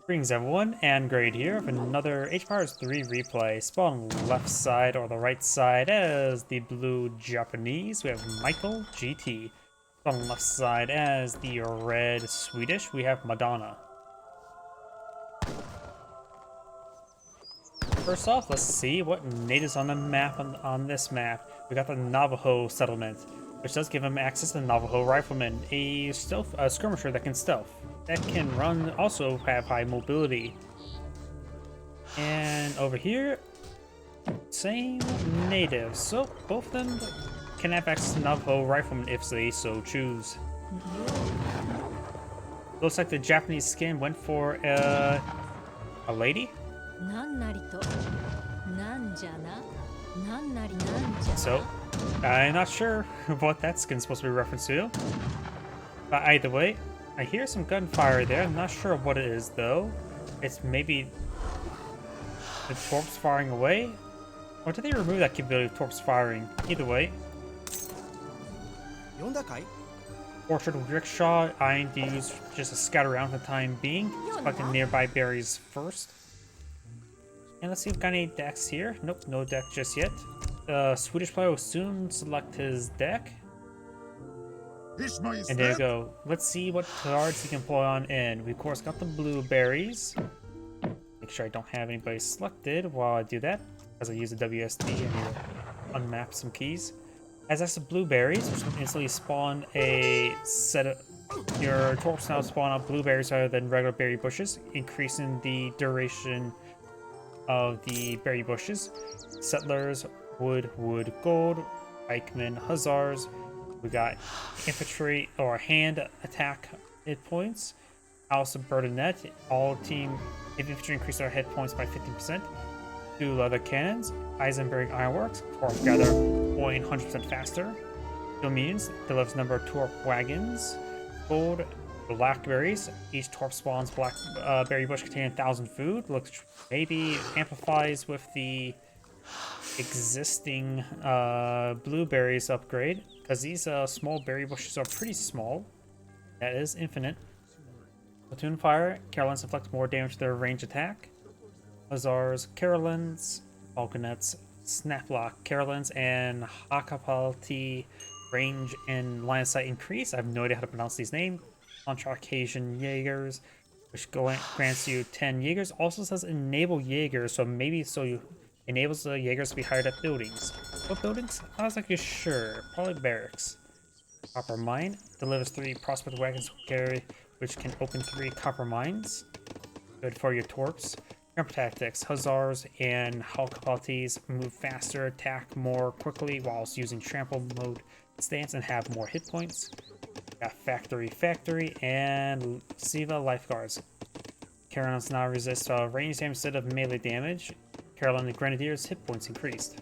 Greetings everyone, and Grade here with another H-Powers 3 replay. Spawn left side or the right side as the blue Japanese, we have MichaelGT. Spawn left side as the red Swedish, we have Madonna. First off, let's see what natives on the map on this map. We got the Navajo settlement, which does give him access to the Navajo rifleman, a skirmisher that can stealth. That can run, also have high mobility. And over here, same natives. So both of them can have access to Navajo rifleman if they so choose. Looks like the Japanese skin went for a lady. So I'm not sure what that skin's supposed to be referenced to. But either way, I hear some gunfire there. I'm not sure what it is though. It's maybe the torps firing away? Or did they remove that capability of torps firing? Either way. Orchard rickshaw, I need to use just to scout around for the time being. Collecting nearby berries first. And let's see if we've got any decks here. Nope, no deck just yet. Swedish player will soon select his deck. And there you go. Let's see what cards he can pull on in. We of course got the blueberries. Make sure I don't have anybody selected while I do that, as I use the WSD and unmap some keys. As that's the blueberries, which will instantly spawn a set of your torps now spawn out blueberries rather than regular berry bushes, increasing the duration of the berry bushes. Settlers, wood, gold, pikemen, hussars. We got infantry or hand attack hit points. Also Burdenet. All team infantry increase their hit points by 15%. 2 leather cannons. Eisenberg Ironworks. Torp gather point 100% faster. Dominions delivers number of torp wagons. Gold blackberries. Each torp spawns black berry bush containing 1,000 food. Looks maybe amplifies with the existing blueberries upgrade, because these small berry bushes are pretty small. That is infinite. Platoon fire. Carolines inflict more damage to their range attack. Hussars, Carolines, Falconets, Snaplock, Carolines, and Hakapalti range and line of sight increase. I have no idea how to pronounce these names. Lord.agion Jaegers, which grants you 10 Jaegers. Also says enable Jaegers, so maybe you enables the Jaegers to be hired at buildings. What buildings? I was like, sure, probably barracks. Copper mine delivers 3 prospect wagons which can open 3 copper mines. Good for your torps. Jump tactics. Hussars and Halkapaltis move faster, attack more quickly whilst using trample mode stance and have more hit points. Got factory, and Siva lifeguards. Carolines now resist range damage instead of melee damage. Carolina Grenadiers hit points increased.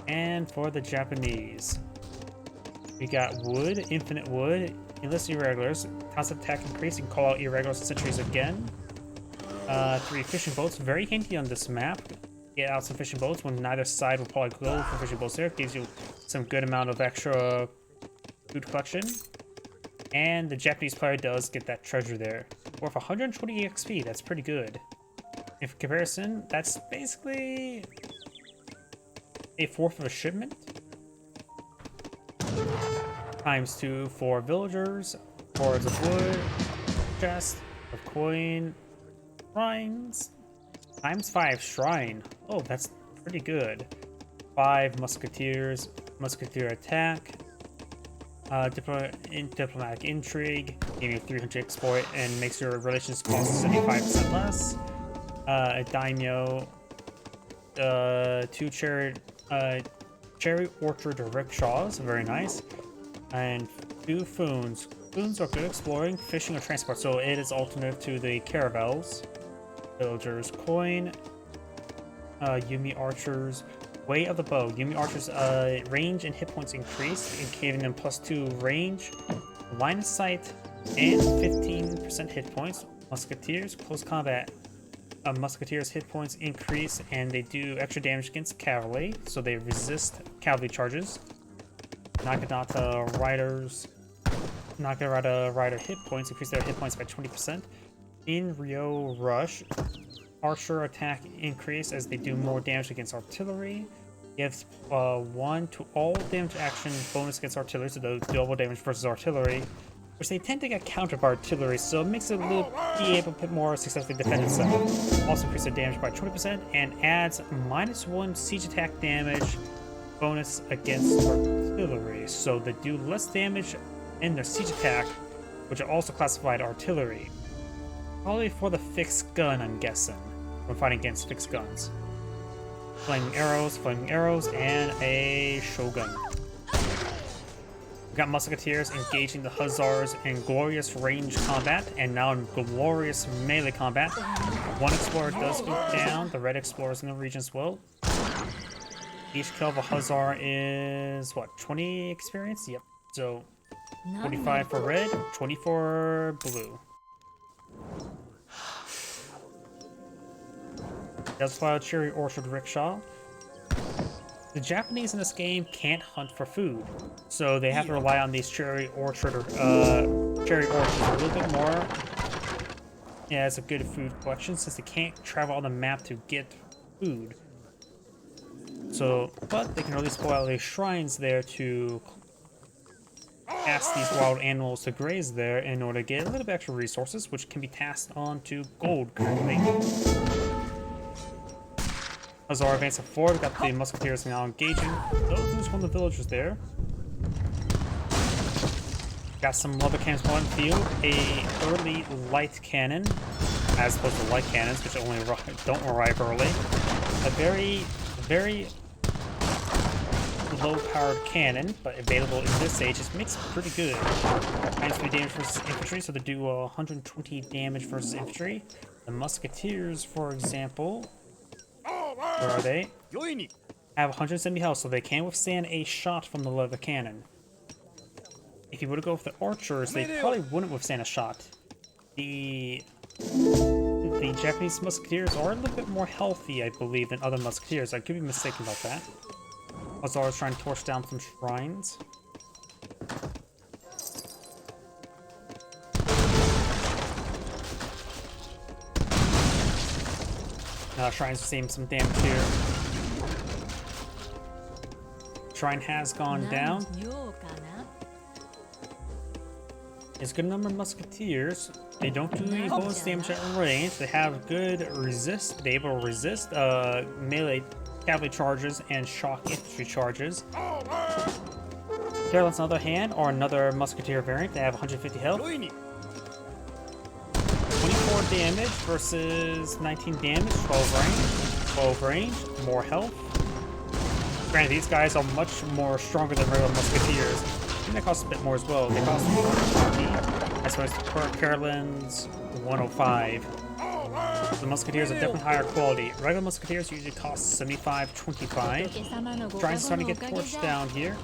And for the Japanese, we got wood, infinite wood, enlist irregulars, constant attack increase, and call out irregulars and sentries again. 3 fishing boats, very handy on this map. Get out some fishing boats when neither side will probably go for fishing boats there. Gives you some good amount of extra food collection. And the Japanese player does get that treasure there. Worth 120 XP, that's pretty good. In comparison, that's basically a 1/4 of a shipment. Times 2 for villagers, 4 of wood, chest of coin, shrines, times 5 shrine. Oh, that's pretty good. 5 musketeers, musketeer attack, diplomatic intrigue, giving you 300 exploit and makes your relations cost 75% less. A daimyo, 2 cherry orchard rickshaws, very nice, and 2 foons. Foons are good exploring, fishing, or transport, so it is alternative to the caravels. Villagers coin, Yumi archers, way of the bow. Yumi archers range and hit points increased, giving them +2 range, line of sight, and 15% hit points. Musketeers, close combat. Musketeers hit points increase and they do extra damage against cavalry, so they resist cavalry charges. Naginata riders, Not gonna rider hit points, increase their hit points by 20%. In Rio Rush, Archer attack increase as they do more damage against artillery. Gives 1 to all damage action bonus against artillery, so the double damage versus artillery, which they tend to get countered by artillery, so it makes it a little be able to more successfully defend itself. Also increase their damage by 20% and adds -1 siege attack damage bonus against artillery, so they do less damage in their siege attack, which are also classified artillery. Probably for the fixed gun, I'm guessing, when fighting against fixed guns. Flaming arrows, and a shogun. We got musketeers engaging the hussars in glorious range combat, and now in glorious melee combat. One explorer does go down, the red explorers in the region as well. Each kill of a hussar is, what, 20 experience? Yep. So, 45 for red, 20 for blue. Does fly a cherry orchard rickshaw. The Japanese in this game can't hunt for food, so they have to rely on these cherry orchards a little bit more. Yeah, it's a good food collection since they can't travel on the map to get food. So, but they can really spoil these shrines there to ask these wild animals to graze there in order to get a little bit extra resources, which can be tasked on to gold currently. Hussar advancing forward, got the musketeers now engaging. Those lose from the villagers there. Got some leather cannons on the field. A early light cannon, as opposed to light cannons, which only don't arrive early. A very low-powered cannon, but available in this age, just makes it pretty good. -3 damage versus infantry, so they do 120 damage versus infantry. The musketeers, for example, where are they? Have 170 health, so they can withstand a shot from the leather cannon. If you were to go with the archers, they probably wouldn't withstand a shot. The Japanese musketeers are a little bit more healthy, I believe, than other musketeers. I could be mistaken about that. Hussars trying to torch down some shrines. Shrine's receiving some damage here. Shrine has gone down. It's a good number of musketeers. They don't do any bonus damage at range. They have good resist. They're able to resist melee cavalry charges and shock infantry charges. Carolines, on the other hand, are another musketeer variant. They have 150 health. 24 damage versus 19 damage, 12 range, more health. Granted, these guys are much more stronger than regular musketeers. I think they cost a bit more as well. They cost 120, as opposed to per Carolines 105. The musketeers are definitely higher quality. Regular musketeers usually cost 75-25. Shrines are starting to get torched down here.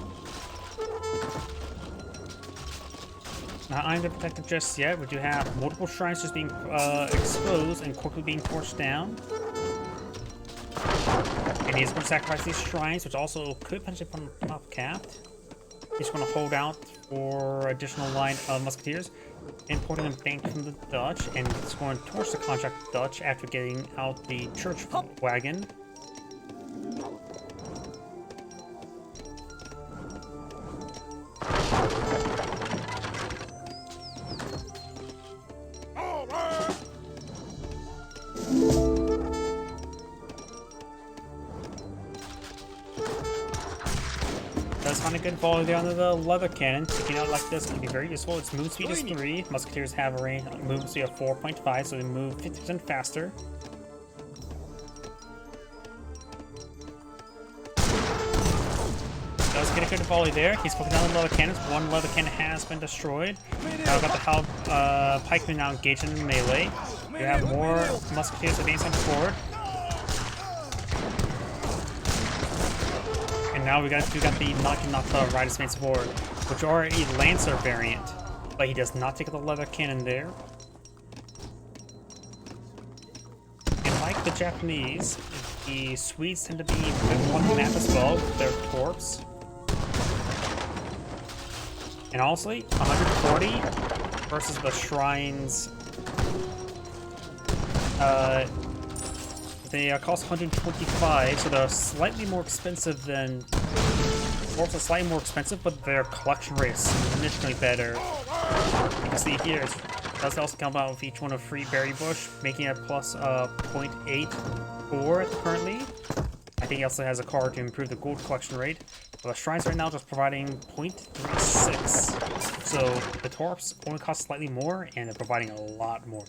Not unprotected just yet. We do have multiple shrines just being exposed and quickly being torched down. And he's going to sacrifice these shrines, which also could potentially put him top capped. He's going to hold out for additional line of musketeers, importing a bank from the Dutch, and it's going to torch the contract Dutch after getting out the church wagon. Does find a good volley there under the leather cannon. Taking out like this can be very useful. Its move speed is 3. Musketeers have a range move speed of 4.5, so they move 50% faster. Does get a good volley there. He's focusing down the leather cannons. One leather cannon has been destroyed. Now we've got the pikemen now engaged in melee. We have more musketeers advancing forward. And now we got the Knock Riders advancing forward, which are a Lancer variant, but he does not take the leather cannon there. And like the Japanese, the Swedes tend to be on the map as well with their torps. And honestly, 140 versus the shrines. They cost 125, so they're slightly more expensive than. Dwarves are slightly more expensive, but their collection rate is significantly better. You can see here, it does also come out with each one a free berry bush, making it plus 0.84 currently. I think it also has a card to improve the gold collection rate. But the shrines right now just providing 0.36. So the dwarves only cost slightly more, and they're providing a lot more.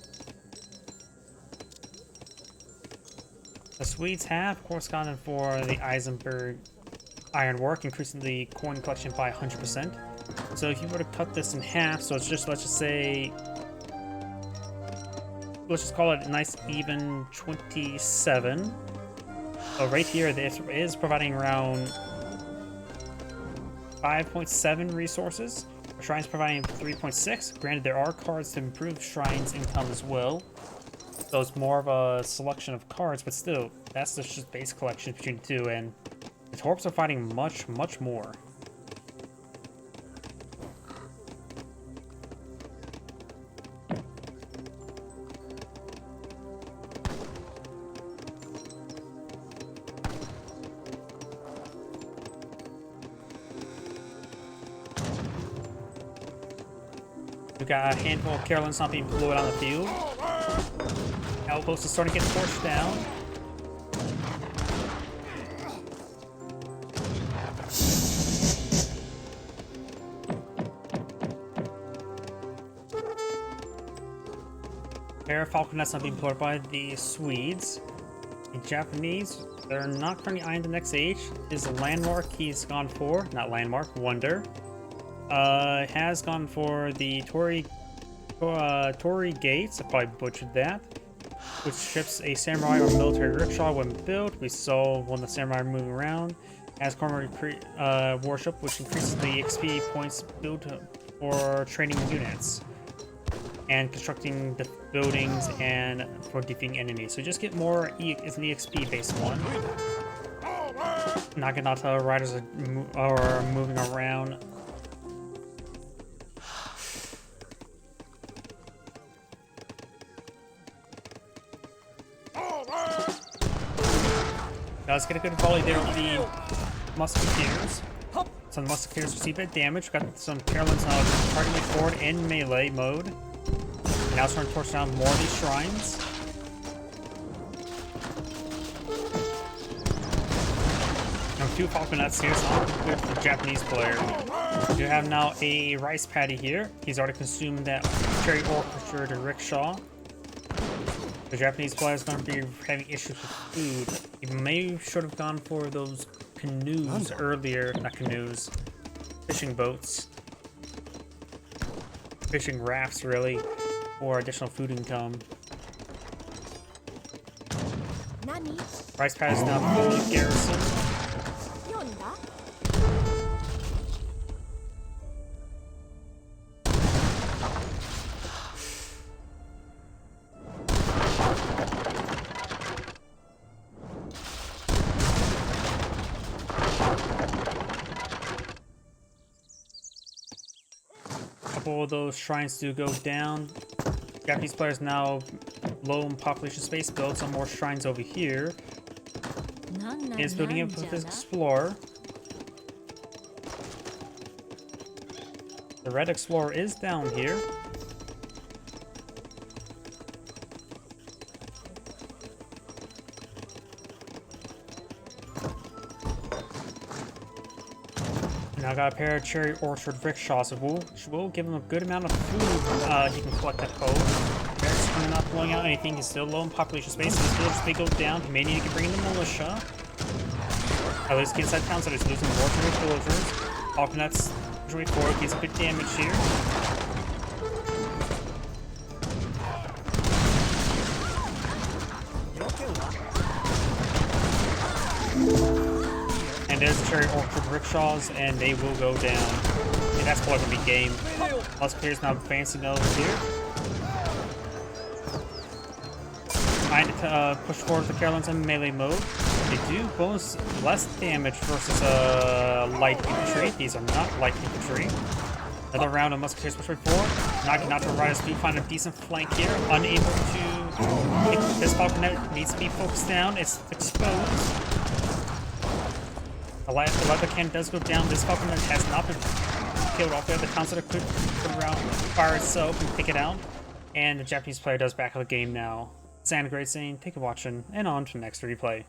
The Swedes have, of course, gone in for the Eisenberg ironwork, increasing the coin collection by 100%. So if you were to cut this in half, so it's just, let's just call it a nice even 27. So right here, this is providing around 5.7 resources. The Shrine's providing 3.6. Granted, there are cards to improve Shrine's income as well. So it's more of a selection of cards, but still, that's just base collection between the two, and the Torps are fighting much, much more. We got a handful of Carolines not being fluid on the field. Outpost is starting to get forced down. Pair of Falconets not being put by the Swedes. The Japanese, they're not currently eyeing the next age. Is a landmark he's gone for, not landmark, wonder. Has gone for the Torii Gates, I probably butchered that, which ships a samurai or military rickshaw when built. We saw one of the samurai moving around. Has Corner Worship, which increases the XP points built for training units and constructing the buildings and for defeating enemies. So just get more, it's an EXP based one. Naginata riders are moving around. Let's get a good volley there with the musketeers. Some musketeers receive a bit of damage. Got some Carolines now targeting forward in melee mode. Now it's trying to torch down more of these shrines. Now 2 Falconets here, so not good for the Japanese player. You have now a rice paddy here. He's already consumed that cherry orchard rickshaw. The Japanese player is going to be having issues with food. He may should have gone for those canoes earlier. Not canoes. Fishing boats. Fishing rafts, really. For additional food income. Rice pad is now fully garrisoned. Couple of those shrines do go down. Japanese players now low in population space, build some more shrines over here. Is building it with his explorer. The red explorer is down here. Now got a pair of cherry orchard rickshaws, which will give him a good amount of food he can collect at home. Barracks are not blowing out anything. He's still low in population space. His village may go down. He may need to bring in the militia. At least get inside town, so he's losing more to his villagers. Falconets pushing forward. He's a bit damaged here. And there's the cherry orchard rickshaws, and they will go down. And that's probably gonna be game. Musketeers now advancing over here. Trying to push forward the Carolines in melee mode. They do bonus less damage versus light infantry. These are not light infantry. Another round of Musketeers push forward. Not to Riders do find a decent flank here. Unable to. This Falconet needs to be focused down. It's exposed. The leather cannon does go down. This Falconet has not been killed off. The Counselor could turn around, fire itself, and take it out. And the Japanese player does back up the game now. Sand Great saying, take a watching, and on to the next replay.